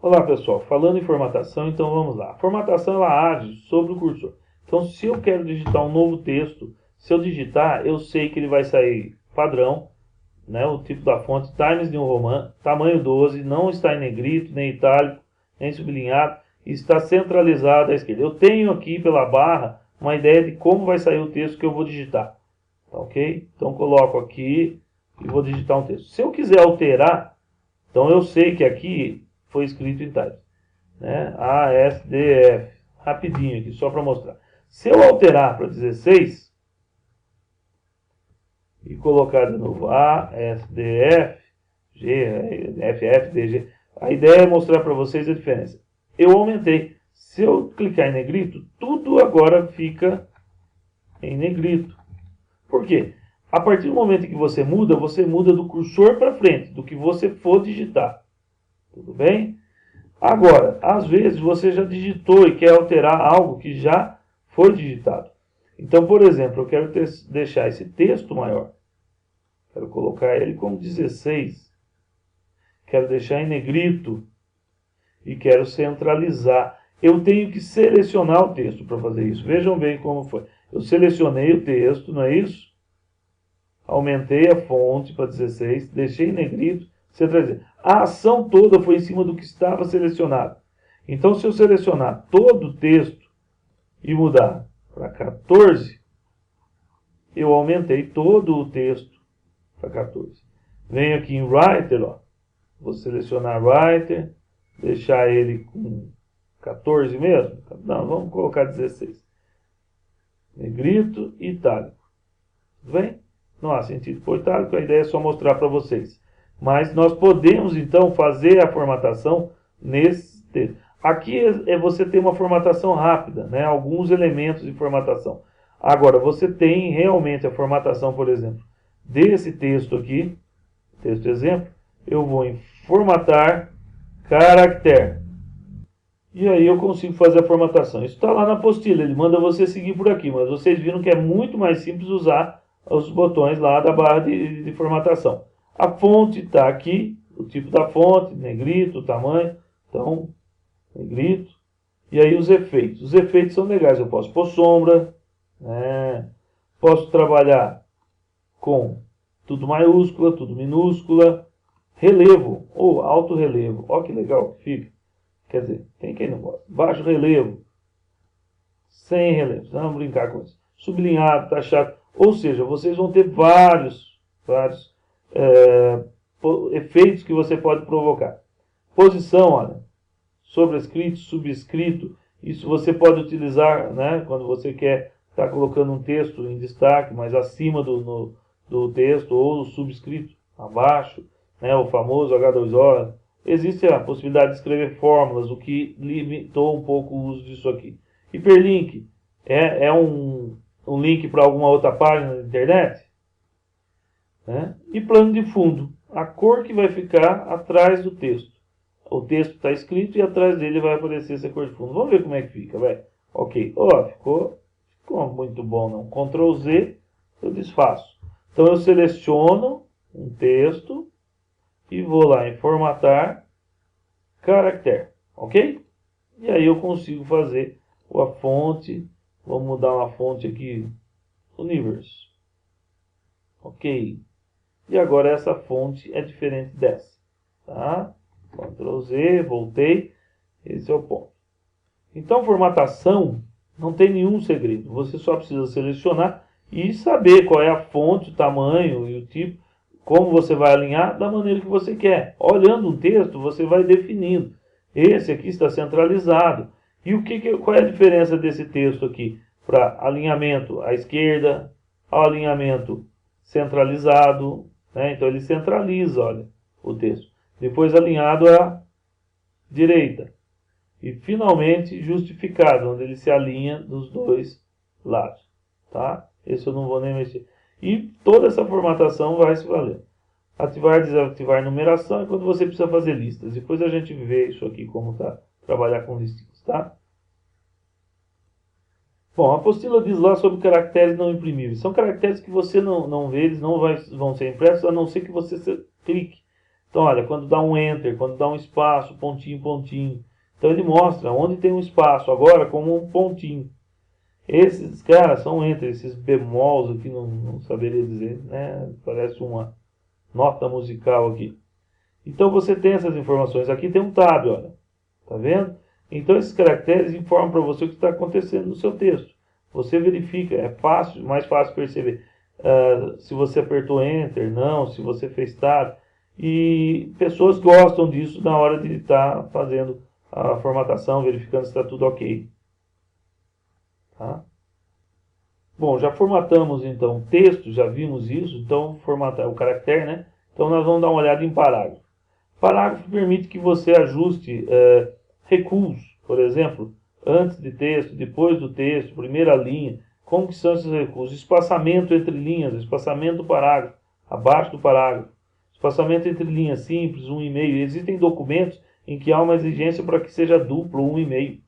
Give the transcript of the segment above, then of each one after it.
Olá pessoal, falando em formatação, então vamos lá. A formatação ela age sobre o cursor. Então se eu quero digitar um novo texto, se eu digitar, eu sei que ele vai sair padrão, né, o tipo da fonte, Times New Roman, tamanho 12, não está em negrito, nem itálico, nem sublinhado, e está centralizado à esquerda. Eu tenho aqui pela barra uma ideia de como vai sair o texto que eu vou digitar. Tá ok? Então coloco aqui e vou digitar um texto. Se eu quiser alterar, então eu sei que aqui foi escrito em Times, né? ASDF, rapidinho aqui, só para mostrar. Se eu alterar para 16 e colocar de novo ASDF, FFDG, a ideia é mostrar para vocês a diferença. Eu aumentei. Se eu clicar em negrito, tudo agora fica em negrito. Por quê? A partir do momento que você muda do cursor para frente, do que você for digitar. Tudo bem? Agora, às vezes você já digitou e quer alterar algo que já foi digitado. Então, por exemplo, eu quero deixar esse texto maior. Quero colocar ele como 16. Quero deixar em negrito. E quero centralizar. Eu tenho que selecionar o texto para fazer isso. Vejam bem como foi. Eu selecionei o texto, não é isso? Aumentei a fonte para 16, deixei em negrito, centralizei. A ação toda foi em cima do que estava selecionado. Então, se eu selecionar todo o texto e mudar para 14, eu aumentei todo o texto para 14. Venho aqui em Writer, ó, vou selecionar Writer, deixar ele com 14 mesmo? Não, vamos colocar 16. Negrito e itálico. Tudo bem? Não há sentido por itálico, a ideia é só mostrar para vocês. Mas nós podemos, então, fazer a formatação nesse texto. Aqui é você ter uma formatação rápida, né? Alguns elementos de formatação. Agora, você tem realmente a formatação, por exemplo, desse texto aqui, texto exemplo, eu vou em formatar caractere. E aí eu consigo fazer a formatação. Isso está lá na apostila, ele manda você seguir por aqui, mas vocês viram que é muito mais simples usar os botões lá da barra de formatação. A fonte está aqui, o tipo da fonte, negrito, o tamanho, então, negrito. E aí os efeitos. Os efeitos são legais, eu posso pôr sombra, né? Posso trabalhar com tudo maiúscula, tudo minúscula, relevo ou alto relevo. Olha que legal que fica. Quer dizer, tem quem não gosta. Baixo relevo, sem relevo, vamos brincar com isso. Sublinhado, taxado. Ou seja, vocês vão ter vários efeitos que você pode provocar. Posição, olha, sobrescrito, subscrito, isso você pode utilizar, né, quando você quer estar colocando um texto em destaque, mas acima do texto, ou subscrito, abaixo, né, o famoso H2O. Existe a possibilidade de escrever fórmulas, o que limitou um pouco o uso disso aqui. Hiperlink é um link para alguma outra página da internet, né? E plano de fundo, a cor que vai ficar atrás do texto. O texto está escrito e atrás dele vai aparecer essa cor de fundo. Vamos ver como é que fica, vai. Ok, ficou muito bom não. Ctrl Z, eu desfaço. Então eu seleciono um texto e vou lá em formatar caractere, ok? E aí eu consigo fazer a fonte. Vamos mudar uma fonte aqui, Universe. Ok. E agora essa fonte é diferente dessa. Tá? Ctrl Z, voltei. Esse é o ponto. Então, formatação não tem nenhum segredo. Você só precisa selecionar e saber qual é a fonte, o tamanho e o tipo. Como você vai alinhar da maneira que você quer. Olhando um texto, você vai definindo. Esse aqui está centralizado. E qual é a diferença desse texto aqui? Para alinhamento à esquerda, ao alinhamento centralizado, né? Então ele centraliza, olha, o texto. Depois alinhado à direita. E finalmente justificado, onde ele se alinha dos dois lados. Tá? Esse eu não vou nem mexer. E toda essa formatação vai se valer. Ativar e desativar numeração é quando você precisa fazer listas. Depois a gente vê isso aqui, como tá, trabalhar com listinhas, tá? Bom, a apostila diz lá sobre caracteres não imprimíveis. São caracteres que você não vê, eles não vão ser impressos, a não ser que você clique. Então, olha, quando dá um Enter, quando dá um espaço, pontinho, pontinho. Então, ele mostra onde tem um espaço, agora como um pontinho. Esses caras são Enter, esses bemols aqui, não saberia dizer, né? Parece uma nota musical aqui. Então, você tem essas informações. Aqui tem um tab, olha. Tá vendo? Então, esses caracteres informam para você o que está acontecendo no seu texto. Você verifica, é fácil, mais fácil perceber se você apertou Enter, não, se você fez Tab. E pessoas gostam disso na hora de estar fazendo a formatação, verificando se está tudo ok. Tá? Bom, já formatamos então texto, já vimos isso, então formatar o caractere, né? Então nós vamos dar uma olhada em parágrafo. Parágrafo permite que você ajuste recuos, por exemplo, antes de texto, depois do texto, primeira linha. Como que são esses recuos? Espaçamento entre linhas, espaçamento do parágrafo, abaixo do parágrafo. Espaçamento entre linhas simples, 1,5. Existem documentos em que há uma exigência para que seja duplo, 1,5.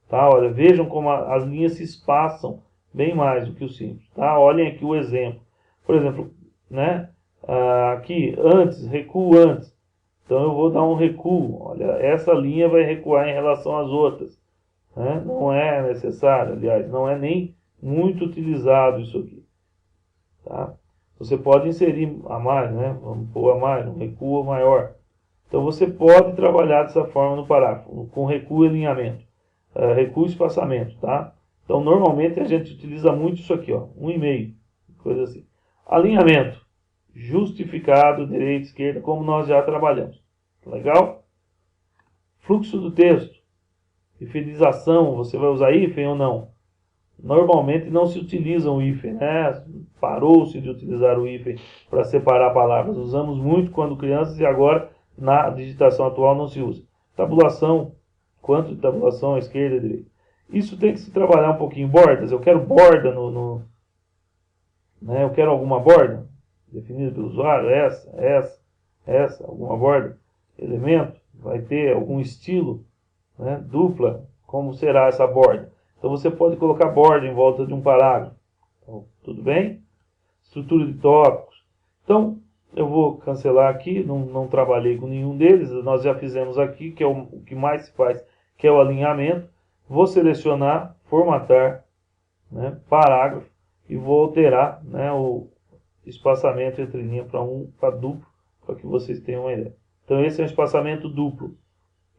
Tá? Olha, vejam como as linhas se espaçam bem mais do que o simples. Tá? Olhem aqui o exemplo. Por exemplo, né? Aqui, antes, recuo antes. Então eu vou dar um recuo. Olha, essa linha vai recuar em relação às outras. Né? Não é necessário, aliás, não é nem muito utilizado isso aqui. Tá? Você pode inserir a mais, né? Vamos pôr a mais, um recuo maior. Então você pode trabalhar dessa forma no parágrafo, com recuo e alinhamento. Recuo e espaçamento, tá? Então normalmente a gente utiliza muito isso aqui, ó, 1,5, coisa assim. Alinhamento, justificado, direita, esquerda, como nós já trabalhamos. Legal? Fluxo do texto, hifenização, você vai usar hífen ou não? Normalmente não se utiliza o hífen, né? Parou-se de utilizar o hífen para separar palavras. Usamos muito quando crianças e agora na digitação atual não se usa. Tabulação, quanto de tabulação, esquerda e direita. Isso tem que se trabalhar um pouquinho. Bordas, eu quero borda né? Eu quero alguma borda definida pelo usuário, essa, alguma borda. Elemento, vai ter algum estilo, né? Dupla, como será essa borda? Então você pode colocar borda em volta de um parágrafo. Então, tudo bem? Estrutura de tópicos. Então, eu vou cancelar aqui, não trabalhei com nenhum deles. Nós já fizemos aqui, que é o que mais se faz, que é o alinhamento. Vou selecionar, formatar, né, parágrafo, e vou alterar, né, o espaçamento entre linha para duplo, para que vocês tenham uma ideia. Então esse é um espaçamento duplo.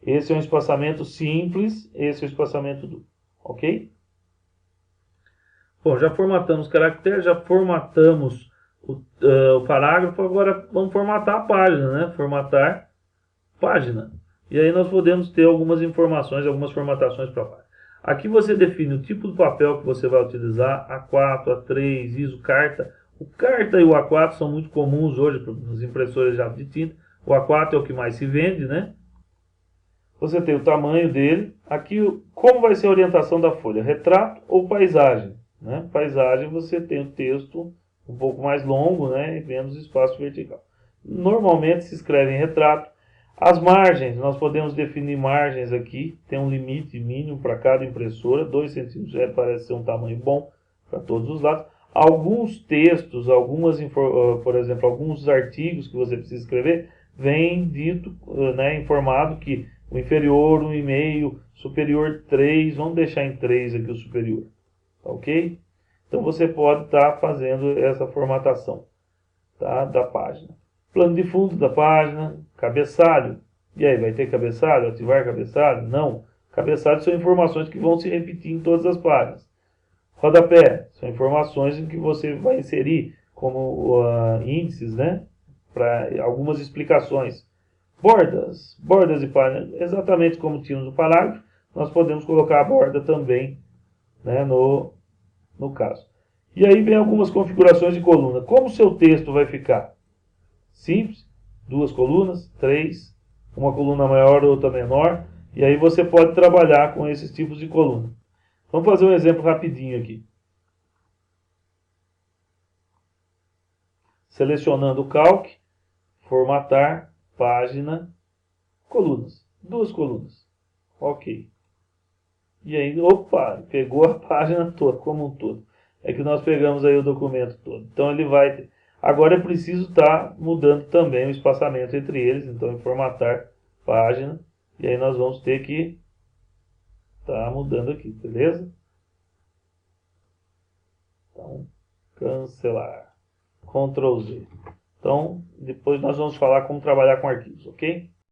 Esse é um espaçamento simples, esse é um espaçamento duplo. Ok? Bom, já formatamos o caractere, já formatamos o parágrafo, agora vamos formatar a página, né? Formatar página. E aí nós podemos ter algumas informações, algumas formatações para a página. Aqui você define o tipo de papel que você vai utilizar, A4, A3, ISO, carta. O carta e o A4 são muito comuns hoje nas impressoras já de tinta. O A4 é o que mais se vende, né? Você tem o tamanho dele. Aqui, como vai ser a orientação da folha? Retrato ou paisagem? Né? Paisagem, você tem o texto um pouco mais longo, né? E menos espaço vertical. Normalmente se escreve em retrato. As margens, nós podemos definir margens aqui. Tem um limite mínimo para cada impressora. 2 centímetros parece ser um tamanho bom para todos os lados. Alguns textos, por exemplo, alguns artigos que você precisa escrever, vem dito, né, informado que o inferior 1,5, superior 3, vamos deixar em 3 aqui o superior, tá ok? Então você pode estar fazendo essa formatação, tá, da página. Plano de fundo da página, cabeçalho. E aí, vai ter cabeçalho? Ativar cabeçalho? Não. Cabeçalho são informações que vão se repetir em todas as páginas. Rodapé, são informações em que você vai inserir como índices, né, para algumas explicações. Bordas de página, exatamente como tínhamos no parágrafo, nós podemos colocar a borda também, né, no caso. E aí vem algumas configurações de coluna. Como o seu texto vai ficar? Simples, 2 colunas, 3, uma coluna maior, outra menor, e aí você pode trabalhar com esses tipos de coluna. Vamos fazer um exemplo rapidinho aqui. Selecionando o calque, formatar, página, colunas. 2 colunas. Ok. E aí, opa, pegou a página toda, como um todo. É que nós pegamos aí o documento todo. Então ele vai... Agora é preciso estar mudando também o espaçamento entre eles, então em formatar página, e aí nós vamos ter que estar mudando aqui, beleza? Então, cancelar, Ctrl Z. Então, depois nós vamos falar como trabalhar com arquivos, ok?